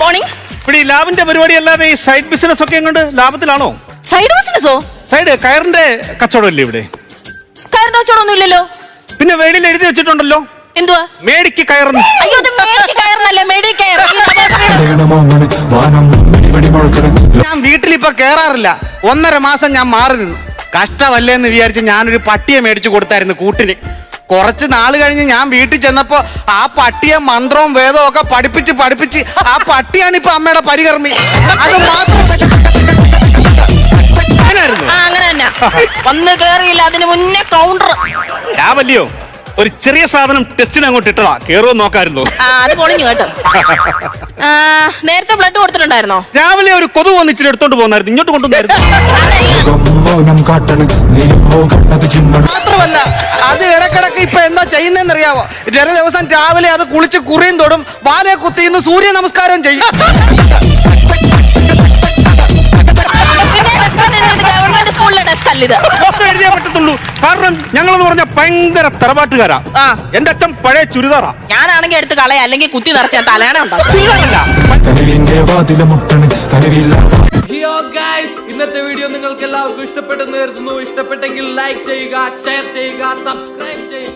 Morning. ഇവിടെ ഈ ലാബിന്റെ പരിപാടി അല്ലാതെ ഈ സൈഡ് ബിസിനസ് ഒക്കെ എങ്ങോട്ട് ലാഭത്തിലാണോ? സൈഡ് ബിസിനസോ? സൈഡ് കയറിന്റെ കച്ചവടം അല്ലേ ഇവിടെ? കയറിന്റെ കച്ചവടമൊന്നും ഇല്ലല്ലോ. പിന്നെ വെളിയിൽ എഴുതി വെച്ചിട്ടുണ്ടല്ലോ, എന്തുവാ? മേടിക്ക് കയറുന്നു. അയ്യോ, ഇത് മേടിക്ക് കയറുന്നല്ലേ, മേടി കയർ. ഞാൻ വീട്ടിലിപ്പോ കേറാറില്ല. 1.5 മാസം ഞാൻ മാറി നിന്നു. കഷ്ടമല്ലേന്ന് വിചാരിച്ച് ഞാനൊരു പട്ടിയെ മേടിച്ചു കൊടുത്തായിരുന്നു കൂട്ടിന്. കുറച്ച് നാള് കഴിഞ്ഞ് ഞാൻ വീട്ടിൽ ചെന്നപ്പോ ആ പട്ടിയെ മന്ത്രവും വേദവും ഒക്കെ പഠിപ്പിച്ച് ആ പട്ടിയാണ് ഇപ്പൊ അമ്മയുടെ പരികർമ്മി. അത് മാത്രം അങ്ങനെ തന്നെ വന്ന് കേറിയില്ല, അതിന് മുന്നേ കൗണ്ടർ. ലാഭല്ലയോ, ഒരു ചെറിയ സാധനം ടെസ്റ്റിന് അങ്ങോട്ട് ഇട്ടതാ, കേറുമോ നോക്കായിരുന്നു. അത് പൊളിഞ്ഞു കേട്ടോ. നേരത്തെ ബ്ലഡ് കൊടുത്തിട്ടുണ്ടായിരുന്നോ? രാവിലെ ഒരു കൊതു വന്നിച്ചിട്ട് എടുത്തോണ്ട് പോകുന്നായിരുന്നു, ഇങ്ങോട്ട് കൊണ്ടുവന്നായിരുന്നു. മാത്രമല്ല അത് ഇടക്കിടക്ക് ഇപ്പൊ എന്താ ചെയ്യുന്നതെന്നറിയാവോ? ചില ദിവസം രാവിലെ അത് കുളിച്ച് കുറിയും തൊടും, വാലെ കുത്തിന്ന് സൂര്യ നമസ്കാരം ചെയ്യും. ഗവൺമെന്റ് സ്കൂളിലെ ഡെസ്ക് അല്ല ഇത്. എഴുതിയാ പറ്റത്തുള്ളൂ, കാരണം ഞങ്ങളെന്ന് പറഞ്ഞ ഭയങ്കര തറവാട്ടുകാരാ. എന്റെ അച്ഛൻ പഴയ ചുരിദാറാ. ഞാനാണെങ്കിൽ എടുത്ത് കളയാ, അല്ലെങ്കിൽ കുത്തി നിറച്ച തലയാണ ഉണ്ടാവും. ഇന്നത്തെ വീഡിയോ നിങ്ങൾക്ക് എല്ലാവർക്കും ഇഷ്ടപ്പെട്ടെന്ന് കരുതുന്നു. ഇഷ്ടപ്പെട്ടെങ്കിൽ ലൈക്ക് ചെയ്യുക, ഷെയർ ചെയ്യുക, സബ്സ്ക്രൈബ് ചെയ്യുക.